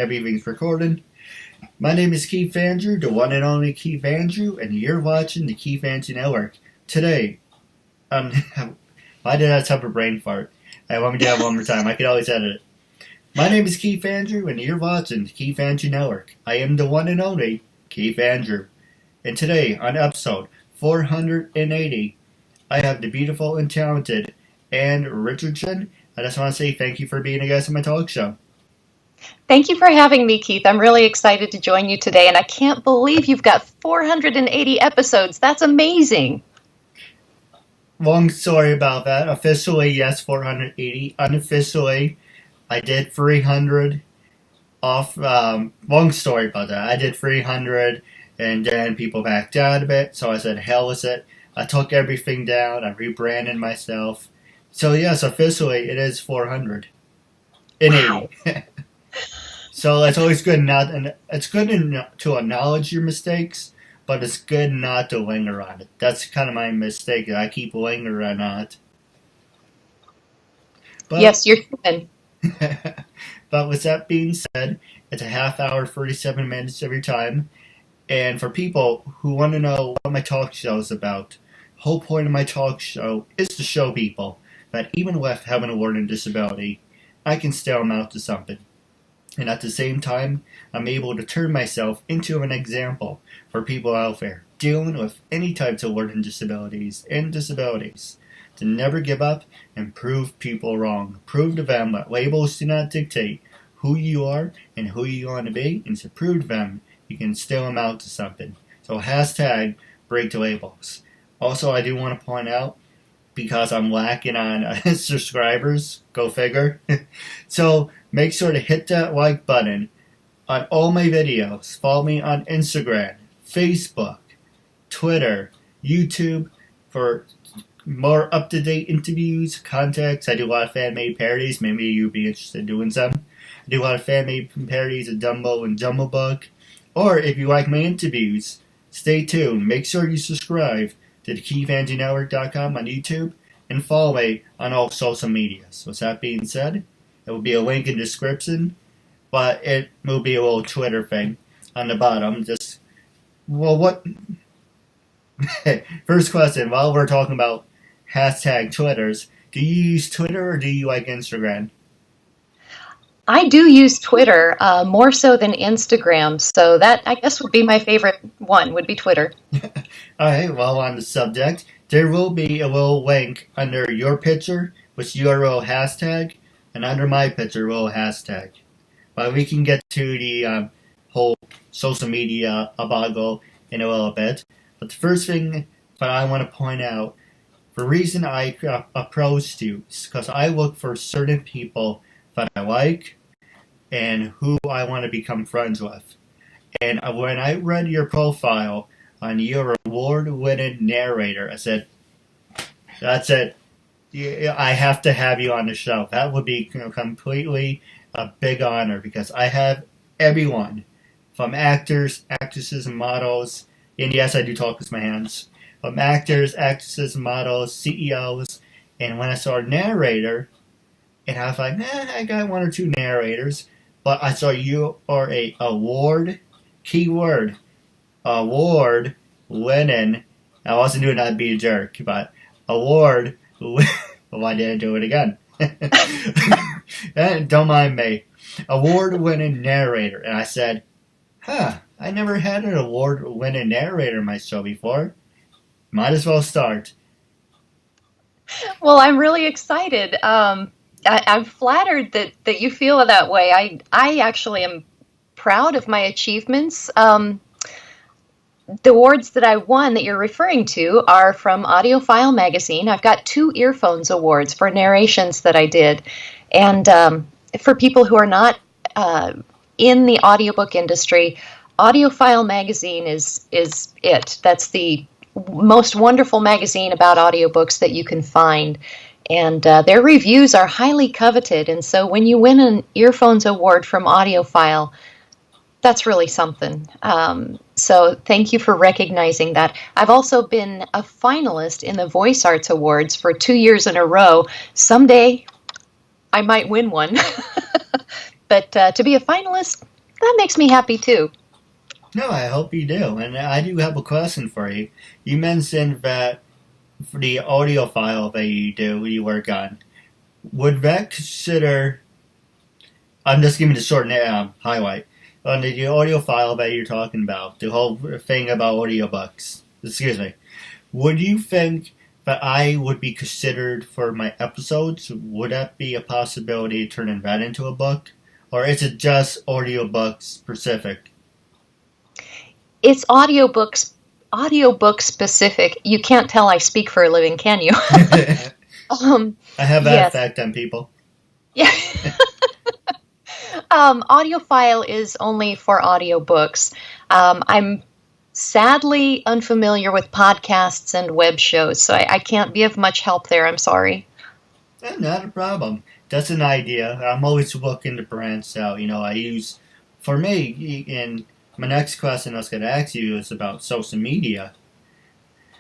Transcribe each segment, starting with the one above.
everything's recorded. My name is Keith Andrew, the one and only Keith Andrew, and you're watching the Keith Andrew Network. Today, why did I have a brain fart? I want me to have it one more time. I could always edit it. My name is Keith Andrew, and you're watching the Keith Andrew Network. I am the one and only Keith Andrew. And today, on episode 480, I have the beautiful and talented Ann Richardson. I just want to say thank you for being a guest on my talk show. Thank you for having me, Keith. I'm really excited to join you today, and I can't believe you've got 480 episodes. That's amazing. Long story about that. Officially, yes, 480. Unofficially, I did 300 off. Long story about that. I did 300, and then people backed out a bit, so I said, hell with it. I took everything down. I rebranded myself. So, yes, officially, it is 400. In 80. So it's always good and it's good to acknowledge your mistakes, but it's good not to linger on it. That's kind of my mistake. I keep lingering on it. But, yes, you're human. But with that being said, it's a half hour, 37 minutes every time. And for people who want to know what my talk show is about, the whole point of my talk show is to show people that even with having a learning disability, I can still amount to something. And at the same time, I'm able to turn myself into an example for people out there dealing with any types of learning disabilities and disabilities. To never give up and prove people wrong. Prove to them that labels do not dictate who you are and who you want to be, and to prove to them you can still amount to something. So hashtag break the labels. Also, I do want to point out, because I'm lacking on subscribers, go figure. So make sure to hit that like button on all my videos. Follow me on Instagram, Facebook, Twitter, YouTube for more up-to-date interviews, contacts. I do a lot of fan-made parodies. Maybe you'd be interested in doing some. I do a lot of fan-made parodies of Dumbo and Jumblebug. Or if you like my interviews, stay tuned. Make sure you subscribe to the KeithAndrewNetwork.com on YouTube and follow me on all social media. So with that being said, there will be a link in the description, but it will be a little Twitter thing on the bottom. Just, well, what? First question, while we're talking about hashtag Twitters, do you use Twitter or do you like Instagram? I do use Twitter more so than Instagram, so that, I guess, would be my favorite one, would be Twitter. Alright, well, on the subject, there will be a little link under your picture, which URL hashtag, and under my picture, a little hashtag. But we can get to the whole social media abago in a little bit. But the first thing that I want to point out, the reason I approached you is because I look for certain people that I like and who I want to become friends with. And when I read your profile on your award-winning narrator, I said, that's it. I have to have you on the show. That would be completely a big honor because I have everyone from actors, actresses, and models. And yes, I do talk with my hands. From actors, actresses, models, CEOs. And when I saw a narrator, and I was like, I got one or two narrators. But I saw you are a award, keyword, award winning. I wasn't doing that to be a jerk, but award. Well, I didn't do it again. Don't mind me. Award winning narrator. And I said, I never had an award winning narrator in my show before. Might as well start. Well, I'm really excited. I'm flattered that you feel that way. I actually am proud of my achievements. The awards that I won that you're referring to are from AudioFile magazine. I've got 2 Earphones awards for narrations that I did. And for people who are not in the audiobook industry, AudioFile magazine is it. That's the most wonderful magazine about audiobooks that you can find. And their reviews are highly coveted. And so when you win an Earphones award from AudioFile, that's really something. So thank you for recognizing that. I've also been a finalist in the Voice Arts Awards for 2 years in a row. Someday I might win one. But to be a finalist, That makes me happy too. No, I hope you do. And I do have a question for you. You mentioned that for the audio file that you work on, would that consider, I'm just giving the short highlight, on the audio file that you're talking about, the whole thing about audiobooks, excuse me, would you think that I would be considered for my episodes? Would that be a possibility of turning that into a book? Or is it just audiobooks specific? It's audiobook specific. You can't tell I speak for a living, can you? I have that Yes. effect on people. Yeah. Audiophile is only for audiobooks. I'm sadly unfamiliar with podcasts and web shows, so I can't be of much help there. I'm sorry. Not a problem. That's an idea. I'm always looking to branch out. I use, for me, and my next question I was going to ask you is about social media.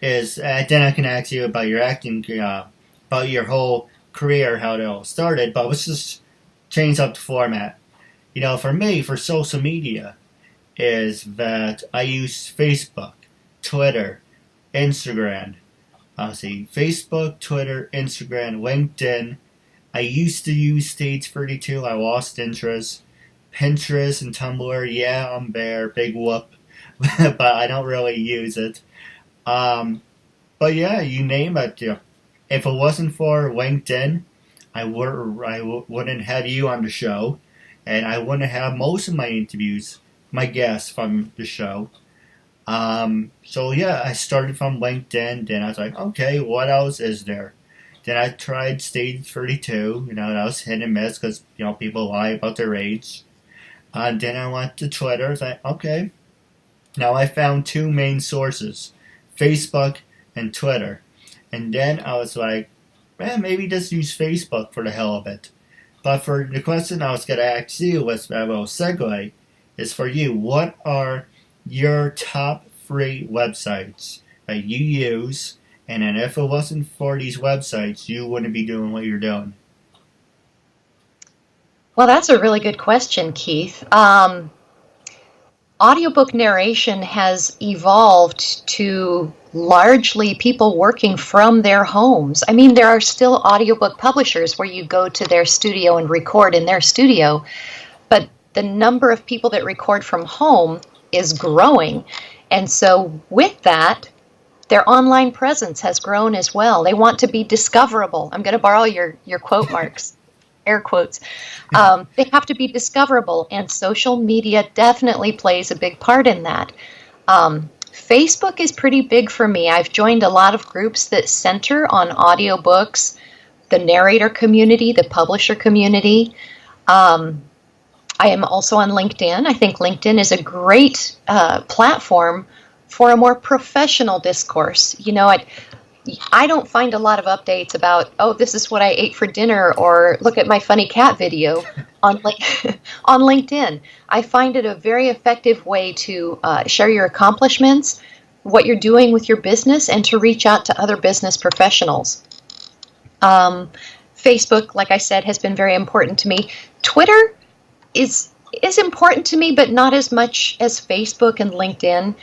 Then I can ask you about your acting, about your whole career, how it all started, but let's just change up the format. For me, for social media, is that I use Facebook, Twitter, Instagram. Facebook, Twitter, Instagram, LinkedIn. I used to use Stage 32. I lost interest. Pinterest and Tumblr, yeah, I'm there, big whoop. But I don't really use it. But yeah, you name it. If it wasn't for LinkedIn, I wouldn't have you on the show. And I wouldn't have most of my interviews, my guests from the show. So yeah, I started from LinkedIn, then I was like, okay, what else is there? Then I tried Stage 32, that was hit and miss because, people lie about their age. Then I went to Twitter, I was like, okay. Now I found two main sources, Facebook and Twitter. And then I was like, maybe just use Facebook for the hell of it. But for the question I was going to ask you, was a little segue, is for you. What are your top 3 websites that you use? And then if it wasn't for these websites, you wouldn't be doing what you're doing. Well, that's a really good question, Keith. Audiobook narration has evolved to largely people working from their homes. I mean, there are still audiobook publishers where you go to their studio and record in their studio, but the number of people that record from home is growing. And so with that, their online presence has grown as well. They want to be discoverable. I'm going to borrow your quote marks. Air quotes. They have to be discoverable, and social media definitely plays a big part in that. Facebook is pretty big for me. I've joined a lot of groups that center on audiobooks, the narrator community, the publisher community. I am also on LinkedIn. I think LinkedIn is a great platform for a more professional discourse. I don't find a lot of updates about, this is what I ate for dinner, or look at my funny cat video on LinkedIn. I find it a very effective way to share your accomplishments, what you're doing with your business, and to reach out to other business professionals. Facebook, like I said, has been very important to me. Twitter is important to me, but not as much as Facebook and LinkedIn.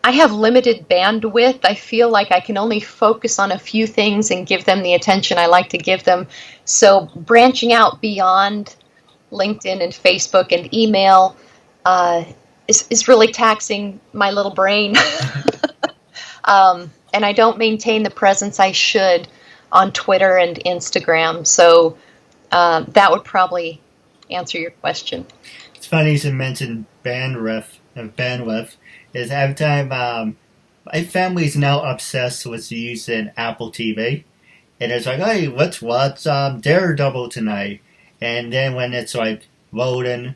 I have limited bandwidth. I feel like I can only focus on a few things and give them the attention I like to give them. So branching out beyond LinkedIn and Facebook and email is really taxing my little brain. And I don't maintain the presence I should on Twitter and Instagram. So that would probably answer your question. It's funny you mentioned bandwidth. Is every time my family's now obsessed with using Apple TV, and it's like, hey, let's watch Daredevil tonight, and then when it's like loading,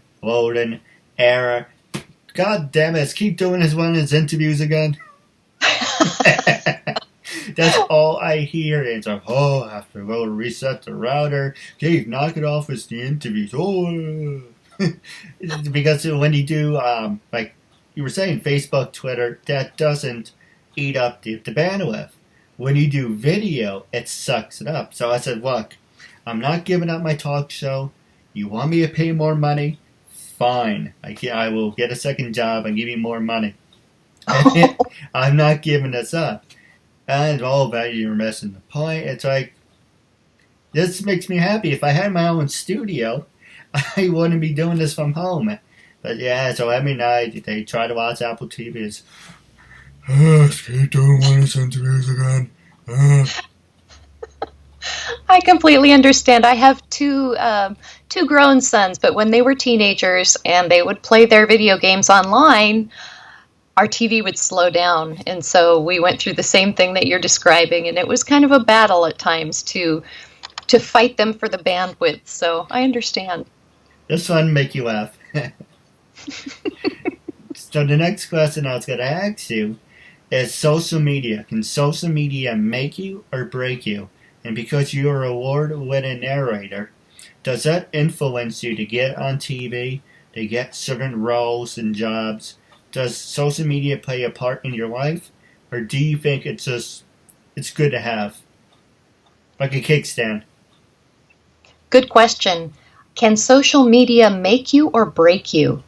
error, god damn it, keep doing this one of his interviews again. That's all I hear. It's like, I have to go to reset the router. Keith, knock it off with the interviews. Because when you do like you were saying, Facebook, Twitter, that doesn't eat up the bandwidth. When you do video, it sucks it up. So I said, look, I'm not giving up my talk show. You want me to pay more money? fine. I will get a second job and give you more money. I'm not giving this up. And all about you're missing the point. It's like, this makes me happy. If I had my own studio, I wouldn't be doing this from home. But yeah, so every night they try to watch Apple TVs. Skate don't want to listen to music again. I completely understand. I have two grown sons, but when they were teenagers and they would play their video games online, our TV would slow down. And so we went through the same thing that you're describing, and it was kind of a battle at times to fight them for the bandwidth. So I understand. This one make you laugh. So the next question I was going to ask you is social media. Can social media make you or break you? And because you're an award-winning narrator, does that influence you to get on TV, to get certain roles and jobs? Does social media play a part in your life? Or do you think it's good to have? Like a kickstand. Good question. Can social media make you or break you?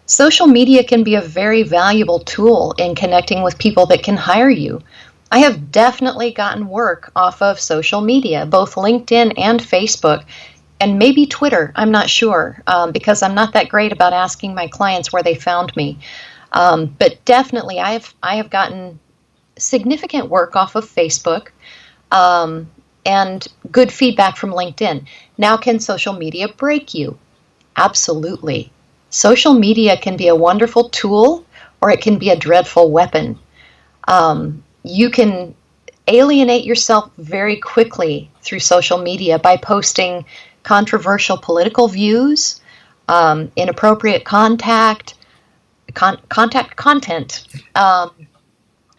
Social media can be a very valuable tool in connecting with people that can hire you. I have definitely gotten work off of social media, both LinkedIn and Facebook, and maybe Twitter. I'm not sure, because I'm not that great about asking my clients where they found me. But definitely, I have gotten significant work off of Facebook, and good feedback from LinkedIn. Now, can social media break you? Absolutely. Social media can be a wonderful tool, or it can be a dreadful weapon. You can alienate yourself very quickly through social media by posting controversial political views, inappropriate content.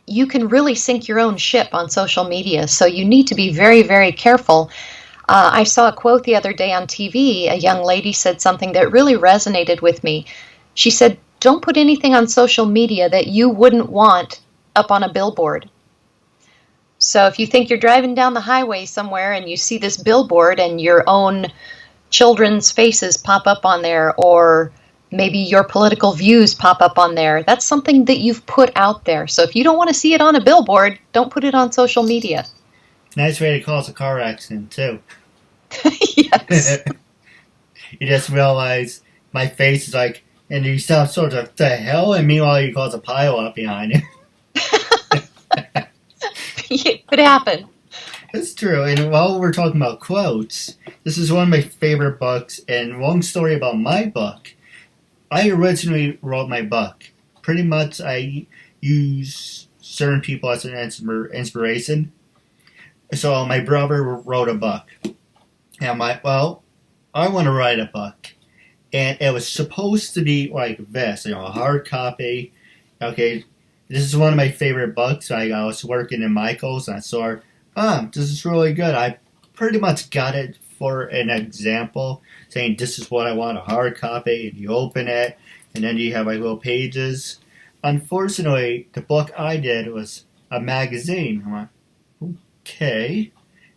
You can really sink your own ship on social media, so you need to be very, very careful. I saw a quote the other day on TV. A young lady said something that really resonated with me. She said, "Don't put anything on social media that you wouldn't want up on a billboard." So if you think you're driving down the highway somewhere and you see this billboard and your own children's faces pop up on there, or maybe your political views pop up on there, that's something that you've put out there. So if you don't want to see it on a billboard, don't put it on social media. Nice way to cause a car accident, too. Yes. You just realize my face is like, and you stop sort of, the hell? And meanwhile, you cause a pile up behind you. It could happen. It's true. And while we're talking about quotes, this is one of my favorite books. And one story about my book. I originally wrote my book. Pretty much, I use certain people as an inspiration. So my brother wrote a book. And I'm like, well, I want to write a book. And it was supposed to be like this, a hard copy. Okay, this is one of my favorite books. I was working in Michael's and I saw, this is really good. I pretty much got it for an example, saying this is what I want, a hard copy. And you open it, and then you have like little pages. Unfortunately, the book I did was a magazine. I'm like, okay,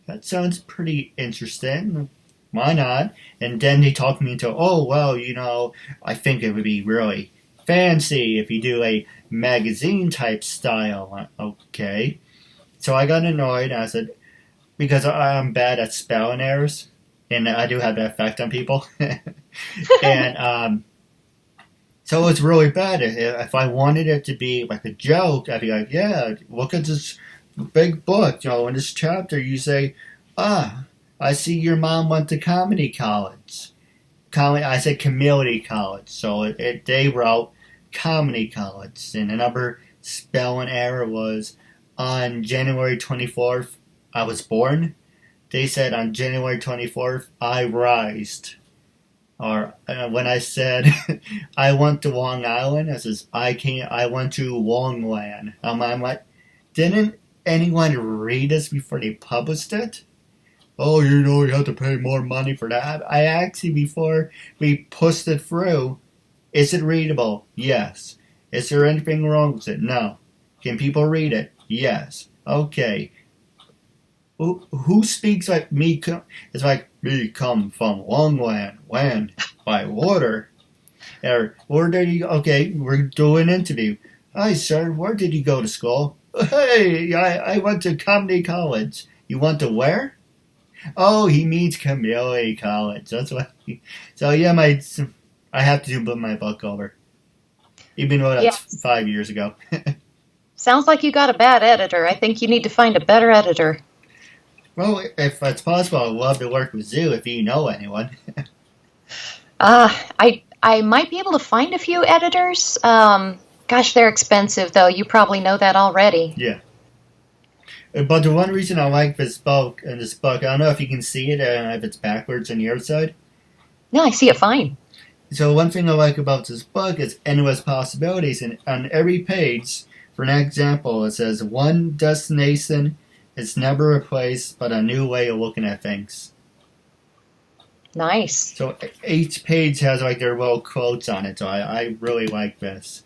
that sounds pretty interesting. Why not? And then they talked me into, I think it would be really fancy if you do a magazine type style. Okay. So I got annoyed. I said, because I'm bad at spelling errors, and I do have that effect on people. And so it was really bad. If I wanted it to be like a joke, I'd be like, yeah, look at this big book. In this chapter you say, I see your mom went to comedy college. I said community college. So they wrote comedy college. And another spelling error was on January 24th, I was born. They said on January 24th, I rised. Or when I said I went to Long Island, I says I went to Longland. I'm like, didn't anyone read this before they published it? Oh, you have to pay more money for that. I asked you before we pushed it through, is it readable? Yes. Is there anything wrong with it? No. Can people read it? Yes. Okay. Who speaks like me? It's like me come from long land by water. Or where did you? Okay, we're doing an interview. Hi, sir. Where did you go to school? Hey, I went to community college. You went to where? Oh, he means community college. That's what. So yeah, I have to do my book over, even though that's Yes. 5 years ago. Sounds like you got a bad editor. I think you need to find a better editor. Well, if it's possible, I'd love to work with you if you know anyone. I might be able to find a few editors. Gosh, they're expensive, though. You probably know that already. Yeah. But the one reason I like this book, I don't know if you can see it, if it's backwards on your side. No, I see it fine. So one thing I like about this book is endless possibilities, and on every page, for an example, it says one destination is never a place, but a new way of looking at things. Nice. So each page has like their little quotes on it, so I really like this.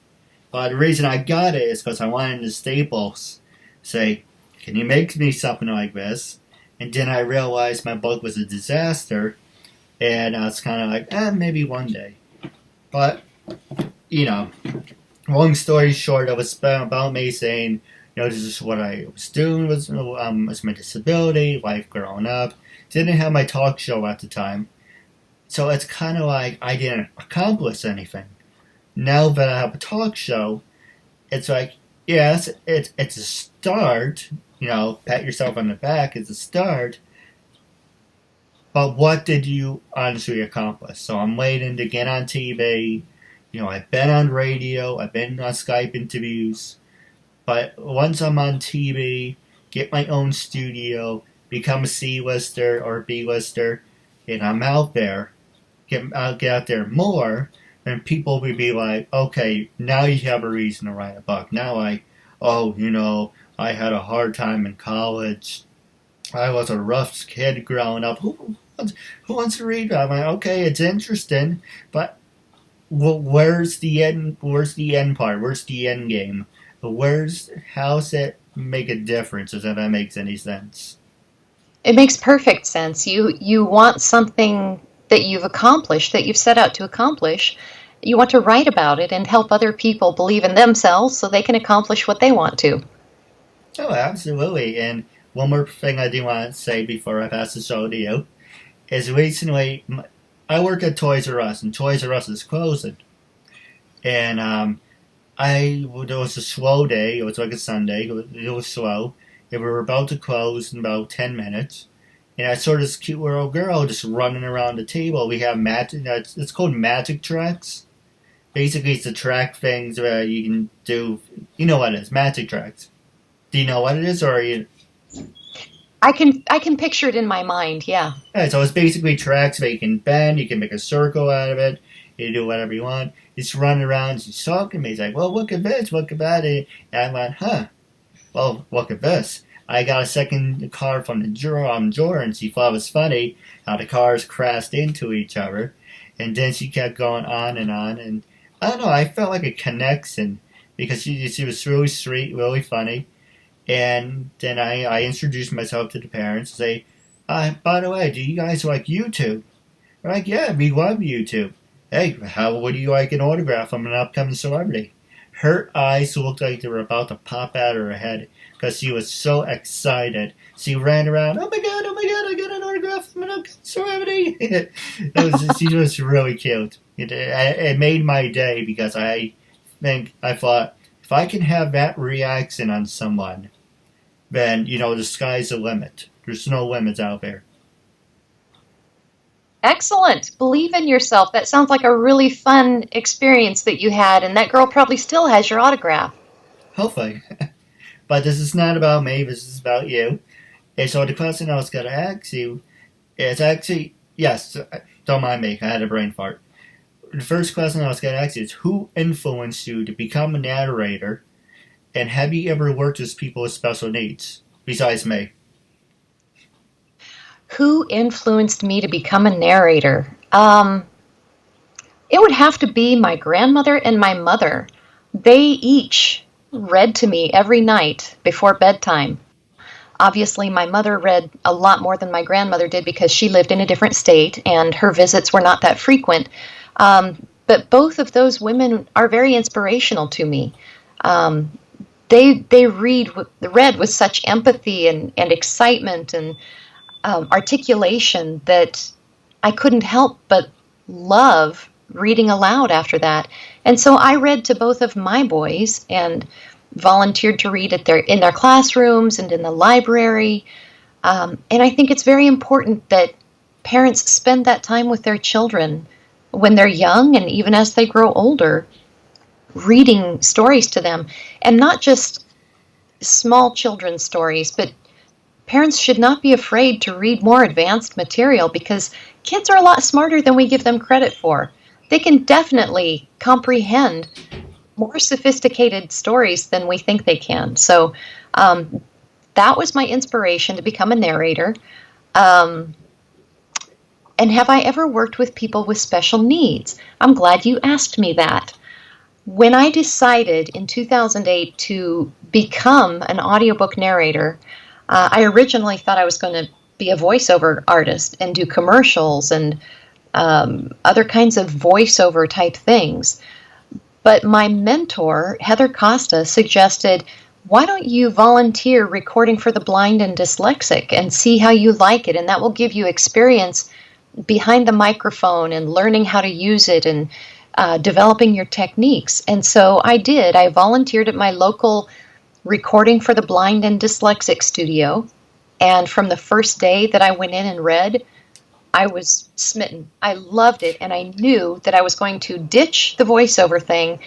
But the reason I got it is because I wanted the Staples say, can you make me something like this? And then I realized my book was a disaster, and I was kind of like, maybe one day. But, long story short, it was about me saying, this is what I was doing, was my disability, life growing up. Didn't have my talk show at the time. So it's kind of like I didn't accomplish anything. Now that I have a talk show, it's like, yes, it's a start. Pat yourself on the back. It's a start. But what did you honestly accomplish? So I'm waiting to get on TV. I've been on radio. I've been on Skype interviews. But once I'm on TV, get my own studio, become a C-lister or a B-lister, and I'm out there, I'll get out there more, and people will be like, okay, now you have a reason to write a book. Now I had a hard time in college. I was a rough kid growing up. Who wants to read that? I'm like, okay, it's interesting, but where's the end? Where's the end part? Where's the end game? How's it make a difference? If that makes any sense. It makes perfect sense. You want something that you've accomplished, that you've set out to accomplish. You want to write about it and help other people believe in themselves so they can accomplish what they want to. Oh, absolutely. And one more thing I do want to say before I pass the show to you is recently I work at Toys R Us, and Toys R Us is closing. And it was a slow day. It was like a Sunday. It was slow. They were about to close in about 10 minutes. And I saw this cute little girl just running around the table. We have magic. It's called magic tracks. Basically, it's the track things that you can do. You know what it is, magic tracks. Do you know what it is, or are you? I can picture it in my mind. Yeah. Alright, so it's basically tracks that you can bend. You can make a circle out of it. You do whatever you want. He's running around. She's talking to me. He's like, "Well, look at this. Look at that." And I went, "Huh? Well, look at this." I got a second car from the drawer, and she thought it was funny how the cars crashed into each other. And then she kept going on, and I don't know, I felt like a connection because she was really sweet, really funny. And then I introduced myself to the parents and say, by the way, do you guys like YouTube? They're like, yeah, we love YouTube. Hey, how would you like an autograph from an upcoming celebrity? Her eyes looked like they were about to pop out of her head because she was so excited. She ran around, oh my god, I got an autograph from an upcoming celebrity. She was really cute. It made my day because I thought, if I can have that reaction on someone, then, the sky's the limit. There's no limits out there. Excellent. Believe in yourself. That sounds like a really fun experience that you had, and that girl probably still has your autograph. Hopefully. But this is not about me, this is about you. And so the question I was going to ask you is actually, yes, don't mind me, I had a brain fart. The first question I was going to ask you is, who influenced you to become a narrator, and have you ever worked with people with special needs, besides me? Who influenced me to become a narrator? It would have to be my grandmother and my mother. They each read to me every night before bedtime. Obviously, my mother read a lot more than my grandmother did because she lived in a different state and her visits were not that frequent. But but both of those women are very inspirational to me. They read with such empathy and excitement and articulation that I couldn't help but love reading aloud after that. And so I read to both of my boys and volunteered to read in their classrooms and in the library. And I think it's very important that parents spend that time with their children when they're young and even as they grow older, reading stories to them. And not just small children's stories, but parents should not be afraid to read more advanced material because kids are a lot smarter than we give them credit for. They can definitely comprehend more sophisticated stories than we think they can. So that was my inspiration to become a narrator. And have I ever worked with people with special needs? I'm glad you asked me that. When I decided in 2008 to become an audiobook narrator, I originally thought I was going to be a voiceover artist and do commercials and other kinds of voiceover type things. But my mentor, Heather Costa, suggested, why don't you volunteer recording for the blind and dyslexic and see how you like it? And that will give you experience behind the microphone and learning how to use it and developing your techniques. And so I did. I volunteered at my local recording for the blind and dyslexic studio. And from the first day that I went in and read, I was smitten. I loved it. And I knew that I was going to ditch the voiceover thing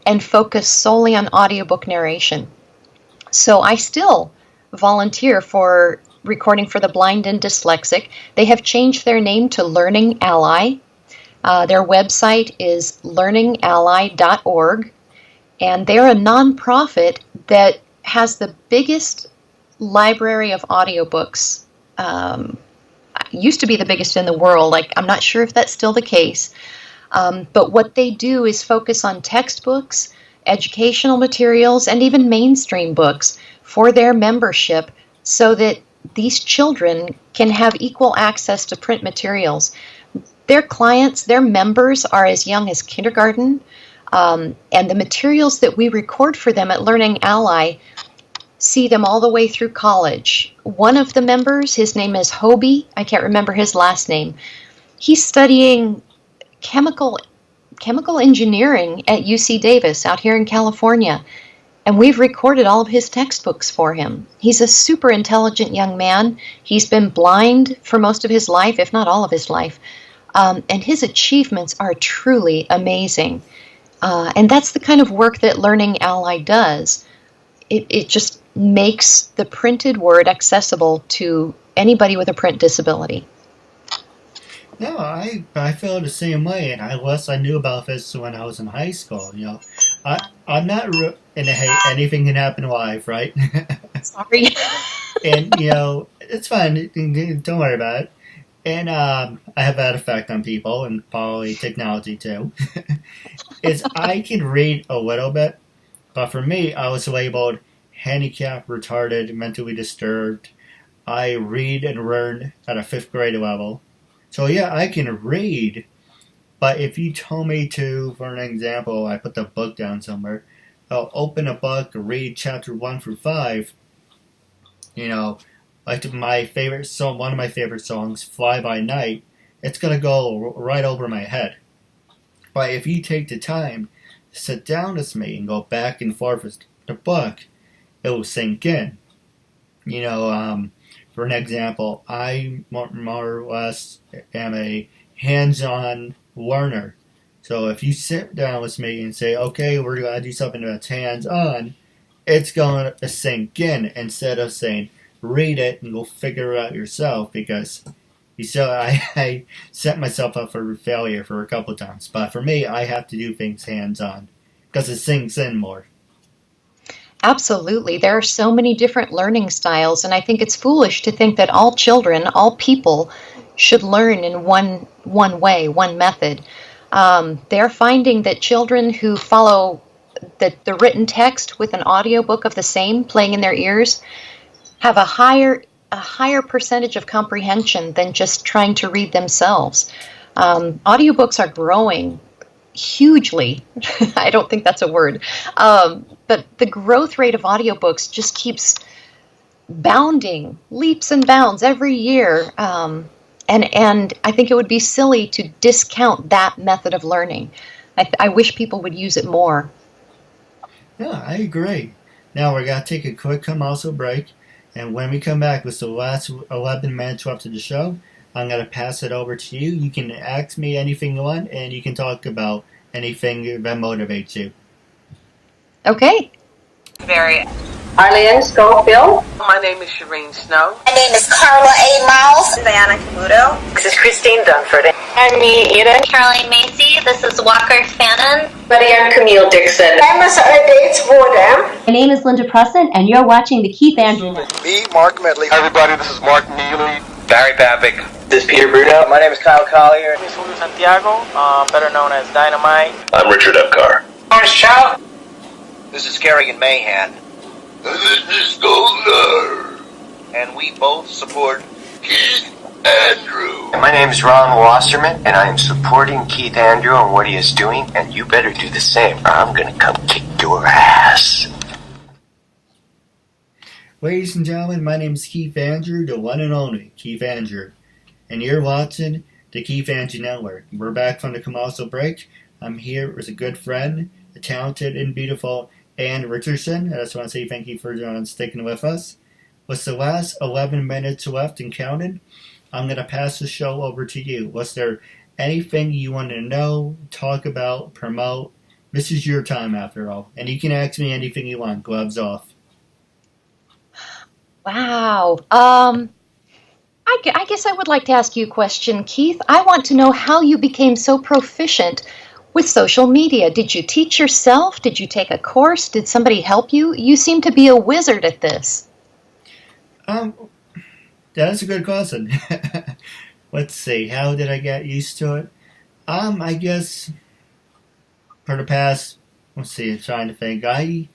and focus solely on audiobook narration. So I still volunteer for recording for the blind and dyslexic. They have changed their name to Learning Ally. Their website is learningally.org. And they're a nonprofit that has the biggest library of audiobooks. Used to be the biggest in the world. I'm not sure if that's still the case. But what they do is focus on textbooks, educational materials, and even mainstream books for their membership so that these children can have equal access to print materials. Their clients, their members are as young as kindergarten, and the materials that we record for them at Learning Ally see them all the way through college. One of the members, his name is Hobie, I can't remember his last name. He's studying chemical engineering at UC Davis out here in California, and we've recorded all of his textbooks for him. He's a super intelligent young man. He's been blind for most of his life, if not all of his life, and his achievements are truly amazing. And that's the kind of work that Learning Ally does. It just makes the printed word accessible to anybody with a print disability. No, I feel the same way, and I knew about this when I was in high school. I'm not into anything can happen live, right? Sorry. And it's fine. Don't worry about it. And I have that effect on people, and probably technology too. Is I can read a little bit, but for me, I was labeled handicapped, retarded, mentally disturbed. I read and learn at a 5th grade level. So yeah, I can read, but if you told me to, for an example, I put the book down somewhere, I'll open a book, read chapter 1 through 5, like my favorite song, one of my favorite songs, Fly By Night, it's going to go right over my head. But if you take the time to sit down with me and go back and forth with the book, it will sink in. For an example, I more or less am a hands-on learner. So if you sit down with me and say, okay, we're going to do something that's hands-on, it's going to sink in instead of saying, read it and go figure it out yourself, because I set myself up for failure for a couple of times. But for me, I have to do things hands-on because it sinks in more. Absolutely. There are so many different learning styles, and I think it's foolish to think that all children, all people, should learn in one way, one method. They're finding that children who follow the written text with an audiobook of the same playing in their ears have a higher percentage of comprehension than just trying to read themselves. Audiobooks are growing hugely. I don't think that's a word. But the growth rate of audiobooks just keeps bounding, leaps and bounds every year. And I think it would be silly to discount that method of learning. I wish people would use it more. Yeah, I agree. Now we're going to take a quick commercial break, and when we come back with the last 11 minutes left of the show, I'm going to pass it over to you. You can ask me anything you want, and you can talk about anything that motivates you. Okay. Very. Arlene Schofield. My name is Shireen Snow. My name is Carla A. Miles. Diana Camuto. This is Christine Dunford. I'm me, Eden. Caroline Macy. This is Walker Fannin. I'm Camille Dixon. I'm Miss Dates Warden. My name is Linda Presson, and you're watching the Keith Andrew Network. Me, Mark Medley. Hi everybody, this is Mark Neely. Barry Pavick. This is Peter Bruno. My name is Kyle Collier. This is Julio Santiago, better known as Dynamite. I'm Richard Epcar. Orange Chow. This is Kerrigan Mahan. This is Goldar. And we both support Keith Andrew. My name is Ron Wasserman, and I am supporting Keith Andrew and what he is doing, and you better do the same, or I'm going to come kick your ass. Ladies and gentlemen, my name is Keith Andrew, the one and only Keith Andrew, and you're watching the Keith Andrew Network. We're back from the commercial break. I'm here with a good friend, the talented and beautiful Ann Richardson. I just want to say thank you for sticking with us. With the last 11 minutes left and counting, I'm going to pass the show over to you. Was there anything you want to know, talk about, promote? This is your time after all. And you can ask me anything you want. Gloves off. Wow. I guess I would like to ask you a question, Keith. I want to know how you became so proficient with social media. Did you teach yourself? Did you take a course? Did somebody help you? You seem to be a wizard at this. That's a good question. Let's see. How did I get used to it? I guess for the past, let's see, I'm trying to think. I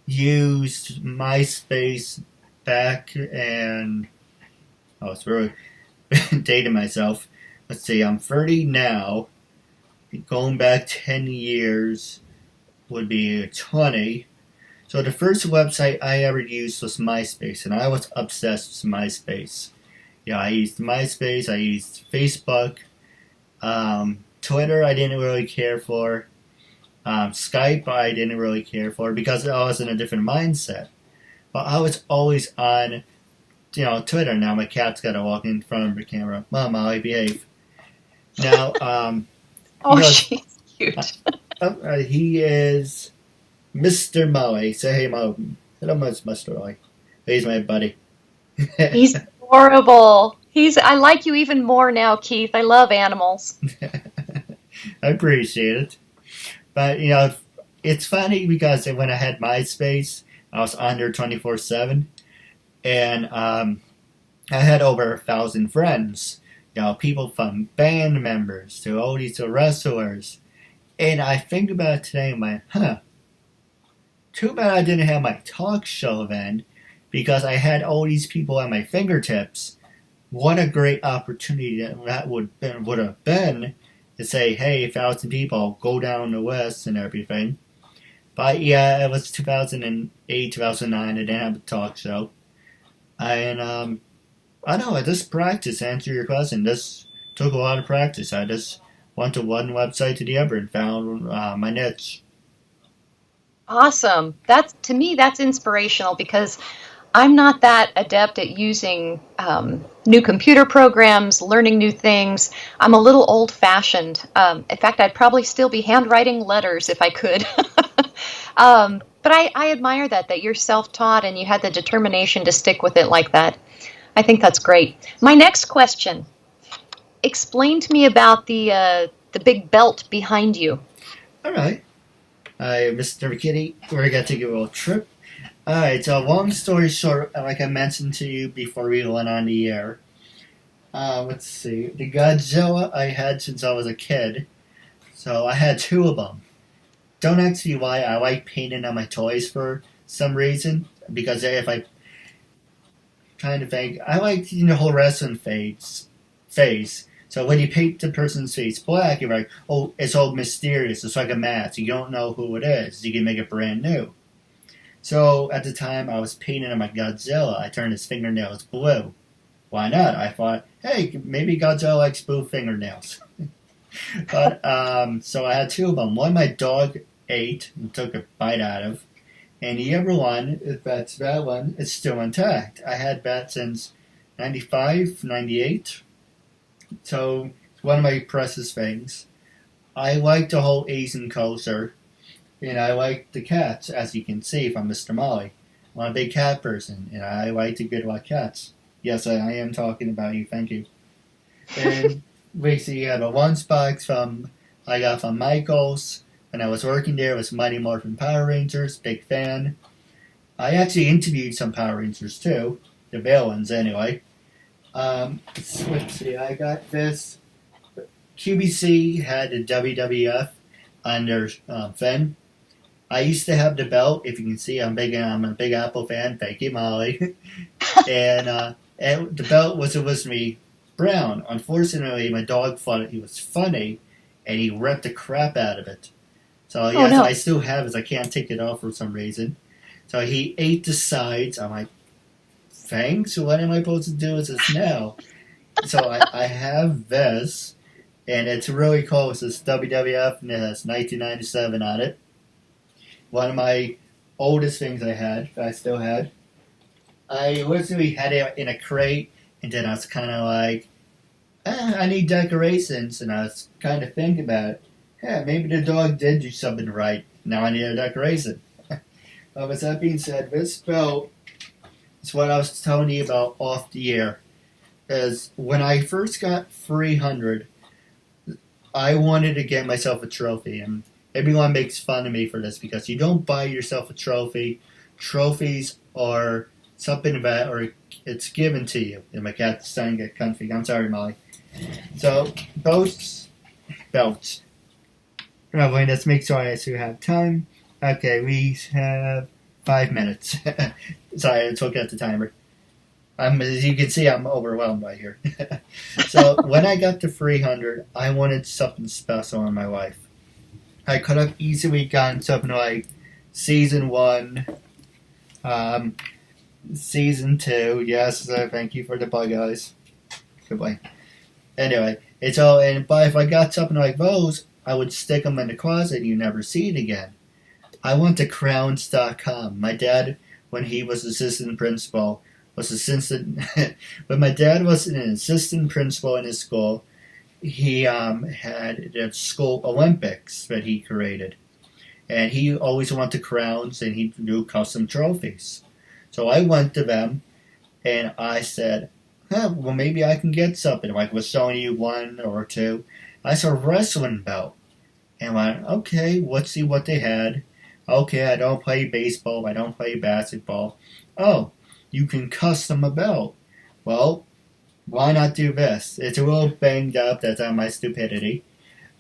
used MySpace back and it's really dating myself. Let's see, I'm 30 now. Going back 10 years would be 20. So the first website I ever used was MySpace, and I was obsessed with MySpace. Yeah, I used MySpace, I used Facebook, Twitter I didn't really care for, Skype I didn't really care for because I was in a different mindset. But I was always on, Twitter. Now my cat's got to walk in front of the camera. Mama, I behave. Now, she's cute. He is Mr. Molly. Say hey, Mo. Hello, Mr. Molly. He's my buddy. He's adorable. I like you even more now, Keith. I love animals. I appreciate it. But, it's funny because when I had MySpace, I was on there 24/7. And I had over 1,000 friends. People from band members to oldies to wrestlers. And I think about it today and I'm like, too bad I didn't have my talk show then, because I had all these people at my fingertips. What a great opportunity that would have been to say, hey, 1,000 people, go down the west and everything. But yeah, it was 2008, 2009, I didn't have a talk show. And I know, I just practiced, to answer your question. This took a lot of practice. I just went to one website to the other and found my niche. Awesome. To me, that's inspirational because I'm not that adept at using new computer programs, learning new things. I'm a little old-fashioned. In fact, I'd probably still be handwriting letters if I could. But I admire that you're self-taught and you had the determination to stick with it like that. I think that's great. My next question. Explain to me about the big belt behind you. All right. Mr. Kitty, we're going to take a little trip. Alright, so long story short, like I mentioned to you before we went on the air, let's see, the Godzilla I had since I was a kid, so I had 2 of them. Don't ask me why. I like painting on my toys for some reason, because if I kind of think, I like the whole wrestling phase, So when you paint the person's face black, you're like, oh, it's all mysterious. It's like a mask. You don't know who it is. You can make it brand new. So at the time I was painting on my Godzilla, I turned his fingernails blue. Why not? I thought, hey, maybe Godzilla likes blue fingernails. But so I had 2 of them. One my dog ate and took a bite out of. And the other one, if that's that one, it's still intact. I had that since 95, 98. So it's one of my precious things. I like the whole Asian culture. And I like the cats, as you can see from Mr. Molly. I'm a big cat person, and I like to good about cats. Yes, I am talking about you, thank you. And basically, I have a lunchbox I got from Michael's. When I was working there, it was Mighty Morphin Power Rangers, big fan. I actually interviewed some Power Rangers too, the villains anyway. Let's see, I got this. QVC had the WWF on their thing. I used to have the belt. If you can see, I'm a big Apple fan. Thank you, Molly. and the belt was supposed to be brown. Unfortunately, my dog thought it was funny, and he ripped the crap out of it. So yes, no. I still have it. I can't take it off for some reason. So he ate the sides. I'm like, thanks. What am I supposed to do with this now? So I have this, and it's really cool. It says WWF, and it has 1997 on it. One of my oldest things I still had. I originally had it in a crate, and then I was kind of like, I need decorations, and I was kind of thinking about it. Yeah, maybe the dog did do something right. Now I need a decoration. With that being said, this belt is what I was telling you about off the air. Is when I first got 300, I wanted to get myself a trophy, and everyone makes fun of me for this because you don't buy yourself a trophy. Trophies are something that, or it's given to you. And my cat's starting to get comfy. I'm sorry, Molly. So, belts. Probably, let's make sure I actually have time. Okay, we have 5 minutes. Sorry, I took out the timer. As you can see, I'm overwhelmed by here. So, when I got to 300, I wanted something special in my life. I could have easily gotten something like Season 1, Season 2. Yes, thank you for the bug, guys. Goodbye. Anyway, but if I got something like those, I would stick them in the closet and you never see it again. I went to crowns.com. My dad, when he was assistant principal, when my dad was an assistant principal in his school, he had the school Olympics that he created. And he always went to Crowns and he'd do custom trophies. So I went to them and I said, well, maybe I can get something. Like, was showing you 1 or 2. I saw a wrestling belt. And I went, okay, let's see what they had. Okay, I don't play baseball. I don't play basketball. Oh, you can custom a belt. Well, why not do this? It's a little banged up. That's on my stupidity.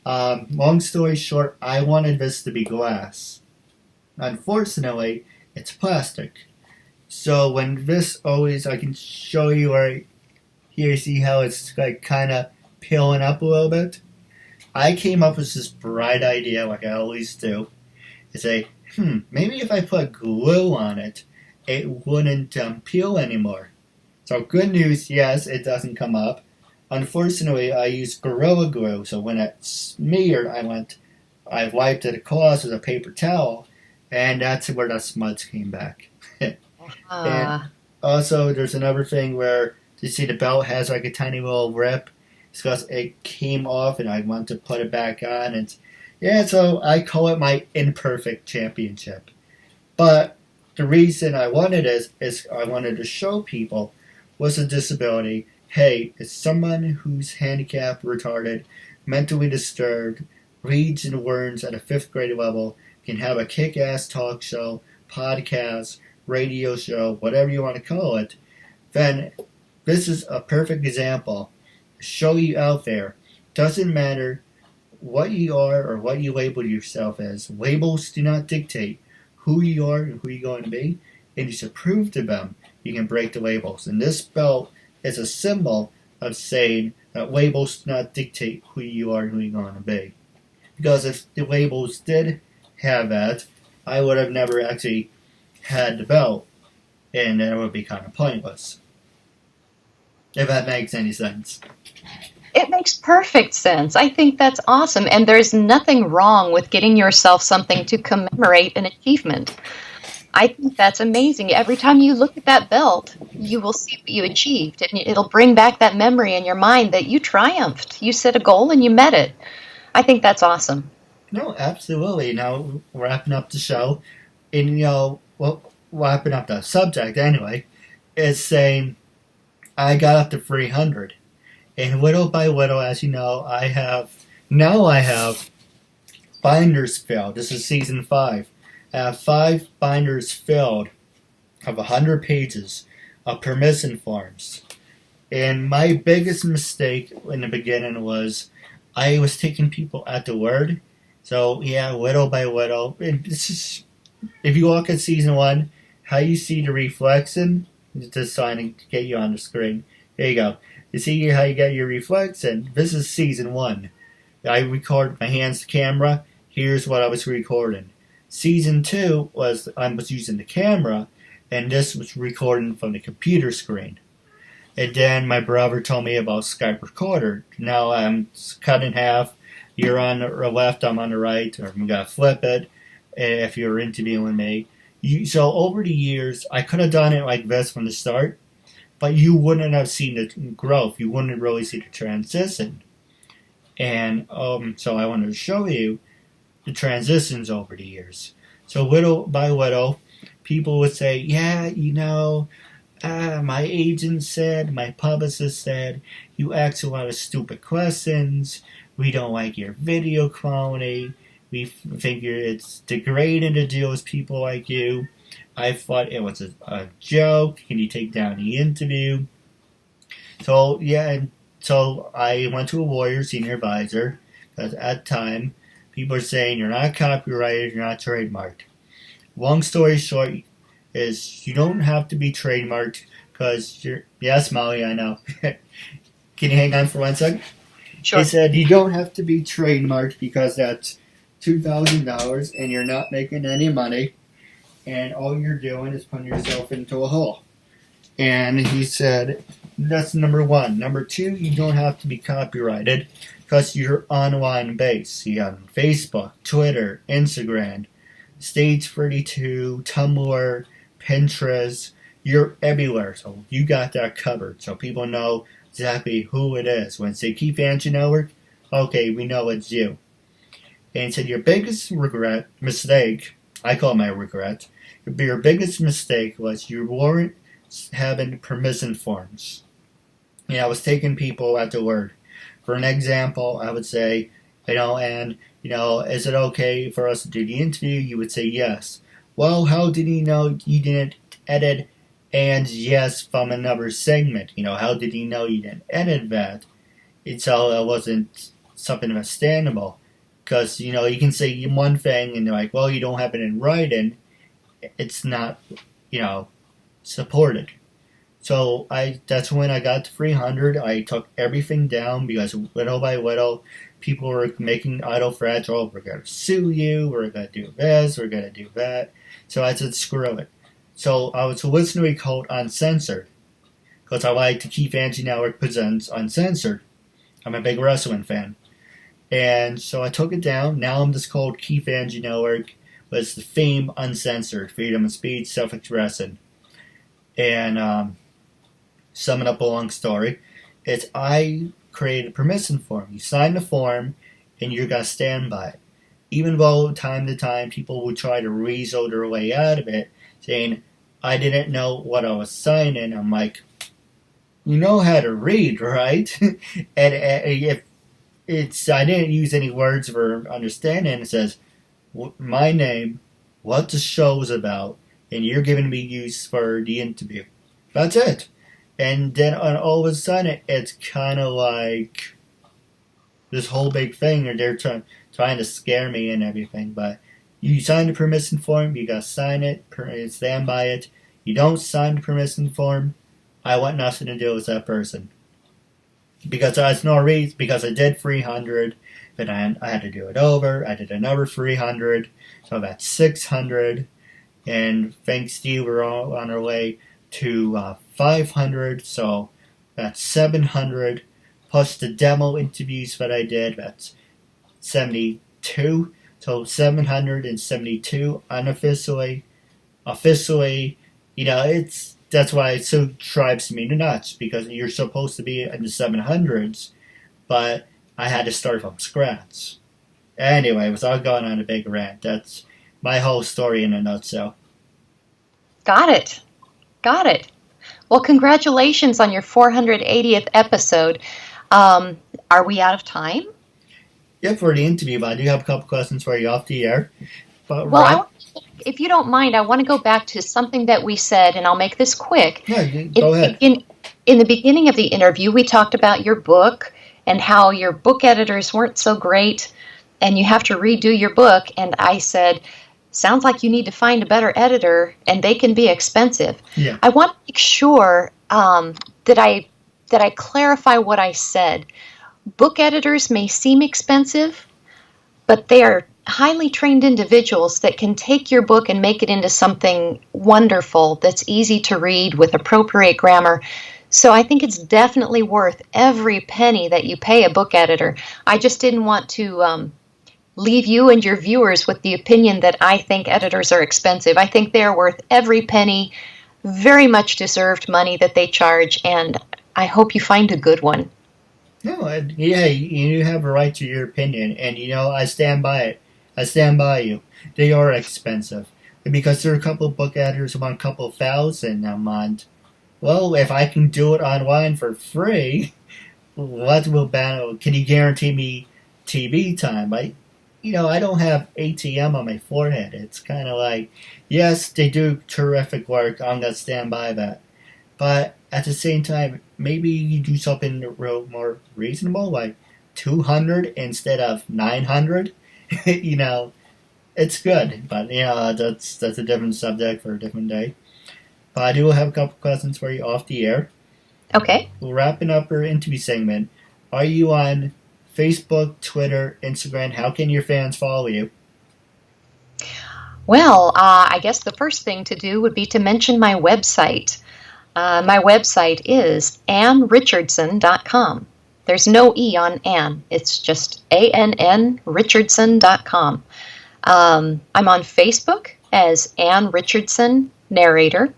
Long story short, I wanted this to be glass. Unfortunately, it's plastic. So when this I can show you right here, see how it's like kind of peeling up a little bit? I came up with this bright idea, like I always do. To say, maybe if I put glue on it, it wouldn't peel anymore. So good news, yes, it doesn't come up. Unfortunately, I used Gorilla Glue, so when it smeared, I wiped it across with a paper towel, and that's where the smudge came back. And also, there's another thing where, you see the belt has like a tiny little rip. It's because it came off, and I want to put it back on, and so I call it my imperfect championship. But the reason I wanted it is I wanted to show people with a disability, hey, it's someone who's handicapped, retarded, mentally disturbed, reads and learns at a 5th grade level, can have a kick-ass talk show, podcast, radio show, whatever you want to call it, then this is a perfect example. Show you out there. Doesn't matter what you are or what you label yourself as. Labels do not dictate who you are and who you're going to be. And you should prove to them you can break the labels. And this belt is a symbol of saying that labels do not dictate who you are and who you're going to be. Because if the labels did have that, I would have never actually had the belt, and then it would be kind of pointless. If that makes any sense. It makes perfect sense. I think that's awesome. And there's nothing wrong with getting yourself something to commemorate an achievement. I think that's amazing. Every time you look at that belt, you will see what you achieved. And it'll bring back that memory in your mind that you triumphed. You set a goal and you met it. I think that's awesome. No, absolutely. Now, wrapping up the show, and, wrapping up the subject anyway, is saying I got up to 300. And little by little, as you know, I have binders filled. This is season 5. I have 5 binders filled of 100 pages of permission forms. And my biggest mistake in the beginning was I was taking people at the word. So, yeah, little by little. And this is, if you look at season 1, how you see the reflection, just trying to get you on the screen. There you go. You see how you get your reflection? This is season 1. I recorded my hands to camera. Here's what I was recording. Season 2 was I was using the camera, and this was recording from the computer screen. And then my brother told me about Skype Recorder. Now I'm cut in half. You're on the left, I'm on the right, or I'm going to flip it if you're interviewing me. So over the years, I could have done it like this from the start, but you wouldn't have seen the growth. You wouldn't really see the transition. And so I wanted to show you the transitions over the years. So little by little, people would say, yeah, my agent said, my publicist said, you ask a lot of stupid questions. We don't like your video quality. We figure it's degrading to deal with people like you. I thought it was a joke. Can you take down the interview? So, so I went to a lawyer, senior advisor, because at the time, people are saying you're not copyrighted, you're not trademarked. Long story short is you don't have to be trademarked because you're... Yes, Molly, I know. Can you hang on for 1 second? Sure. They said you don't have to be trademarked because that's $2,000 and you're not making any money and all you're doing is putting yourself into a hole. And he said, that's number 1. Number 2, you don't have to be copyrighted because you're online based. You're on Facebook, Twitter, Instagram, Stage 32, Tumblr, Pinterest. You're everywhere, so you got that covered. So people know exactly who it is. When they say KeithAndrewNetWork, okay, we know it's you. And he said your biggest mistake, I call it my regret, your biggest mistake was you weren't having permission forms. I was taking people at the word. For an example, I would say, and, is it okay for us to do the interview? You would say yes. Well, how did he know you didn't edit and yes from another segment? How did he know you didn't edit that? So it wasn't something understandable. Because, you can say one thing and they're like, well, you don't have it in writing. It's not, supported. So that's when I got to 300. I took everything down because little by little, people were making idle threats. Oh, we're going to sue you. We're going to do this. We're going to do that. So I said, screw it. So I was listening to a called Uncensored. Because I like to KeithAndrewNetWork presents Uncensored. I'm a big wrestling fan. And so I took it down. Now I'm just called KeithAndrewNetWork. But it's the theme Uncensored. Freedom of speech, self-expression. And summing up a long story, I created a permission form. You sign the form, and you're going to stand by it. Even though time to time people would try to weasel their way out of it, saying, I didn't know what I was signing. I'm like, you know how to read, right? and if I didn't use any words for understanding. It says, my name, what the show's about, and you're giving me use for the interview. That's it. And then all of a sudden, it's kind of like this whole big thing, or they're trying to scare me and everything. But you sign the permission form, you gotta sign it, stand by it. You don't sign the permission form, I want nothing to do with that person. because I was no reason, because I did 300, then I had to do it over. I did another 300, so that's 600. And thanks to you, we're all on our way to 500, so that's 700. Plus the demo interviews that I did, that's 72. So 772 unofficially. Officially, that's why it so drives me nuts, because you're supposed to be in the 700s, but I had to start from scratch. Anyway, without going on a big rant, that's my whole story in a nutshell. Got it. Well, congratulations on your 480th episode. Are we out of time? Yeah, for the interview, but I do have a couple questions for you off the air. But well, if you don't mind, I want to go back to something that we said, and I'll make this quick. Yeah, go ahead. In the beginning of the interview, we talked about your book and how your book editors weren't so great, and you have to redo your book. And I said, sounds like you need to find a better editor, and they can be expensive. Yeah. I want to make sure that I clarify what I said. Book editors may seem expensive, but they are highly trained individuals that can take your book and make it into something wonderful that's easy to read with appropriate grammar. So I think it's definitely worth every penny that you pay a book editor. I just didn't want to leave you and your viewers with the opinion that I think editors are expensive. I think they're worth every penny, very much deserved money that they charge, and I hope you find a good one. No, yeah, you have a right to your opinion, and I stand by it. I stand by you. They are expensive. Because there are a couple of book editors who want a couple thousand a month. Well, if I can do it online for free, what will ban? Can you guarantee me TV time? I don't have ATM on my forehead. It's kind of like, yes, they do terrific work. I'm going to stand by that. But at the same time, maybe you do something real more reasonable, like 200 instead of 900. It's good, but that's a different subject for a different day. But I do have a couple questions for you off the air. Okay. We're wrapping up our interview segment. Are you on Facebook, Twitter, Instagram? How can your fans follow you? Well, I guess the first thing to do would be to mention my website. My website is AnnRichardson.com. There's no E on Ann. It's just ANNRichardson.com. I'm on Facebook as Ann Richardson Narrator.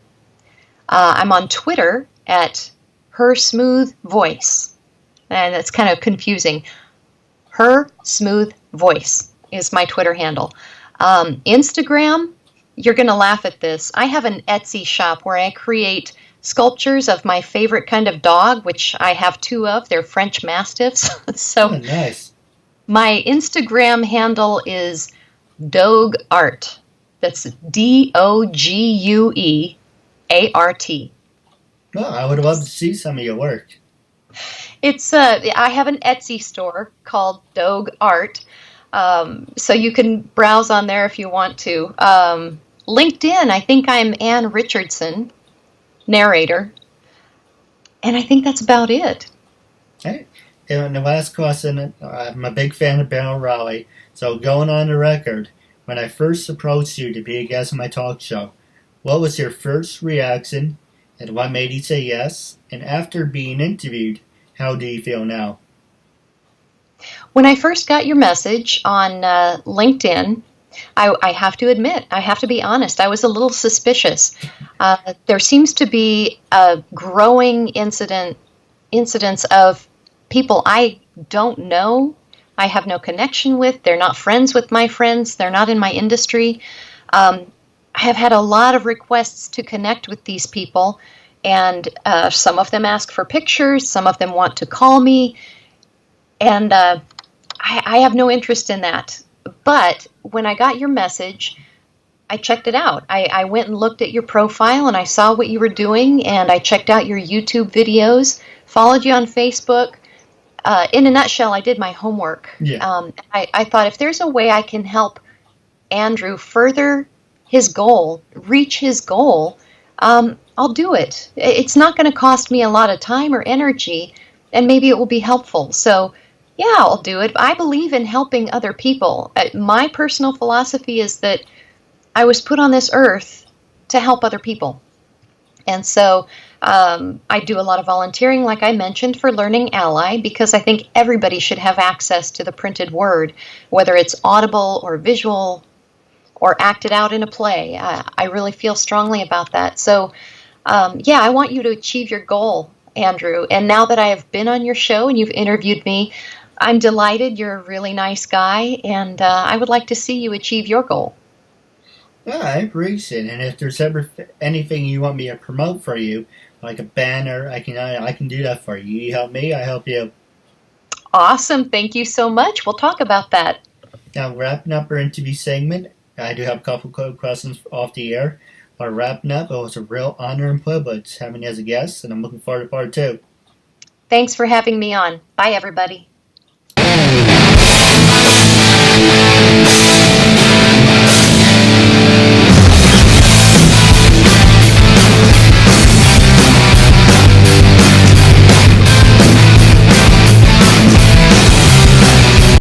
I'm on Twitter at Her Smooth Voice. And that's kind of confusing. Her Smooth Voice is my Twitter handle. Instagram, you're going to laugh at this. I have an Etsy shop where I create sculptures of my favorite kind of dog, which I have two of. They're French Mastiffs. So nice. My Instagram handle is Dogue Art. That's DOGUEART. Well, I would love to see some of your work. It's I have an Etsy store called Dogue Art, so you can browse on there if you want to. LinkedIn, I think I'm Ann Richardson, Narrator, and I think that's about it. Okay. And the last question, I'm a big fan of Bill Raleigh, so going on the record, when I first approached you to be a guest on my talk show, what was your first reaction, and what made you say yes? And after being interviewed, how do you feel now? When I first got your message on LinkedIn, I have to admit, I have to be honest, I was a little suspicious. There seems to be a growing incidence of people I don't know, I have no connection with, they're not friends with my friends, they're not in my industry. I have had a lot of requests to connect with these people, and some of them ask for pictures, some of them want to call me, and I have no interest in that. But when I got your message, I checked it out. I went and looked at your profile, and I saw what you were doing, and I checked out your YouTube videos, followed you on Facebook. In a nutshell, I did my homework. Yeah. I thought if there's a way I can help Andrew further his goal, reach his goal, I'll do it. It's not going to cost me a lot of time or energy, and maybe it will be helpful. So, yeah, I'll do it. I believe in helping other people. My personal philosophy is that I was put on this earth to help other people. And so I do a lot of volunteering, like I mentioned, for Learning Ally, because I think everybody should have access to the printed word, whether it's audible or visual or acted out in a play. I really feel strongly about that. So, I want you to achieve your goal, Andrew. And now that I have been on your show and you've interviewed me, I'm delighted. You're a really nice guy, and I would like to see you achieve your goal. Yeah, I appreciate it. And if there's ever anything you want me to promote for you, like a banner, I can do that for you. You help me, I help you. Awesome. Thank you so much. We'll talk about that. Now, wrapping up our interview segment, I do have a couple of questions off the air. But wrapping up, it was a real honor and privilege having you as a guest, and I'm looking forward to part 2. Thanks for having me on. Bye, everybody.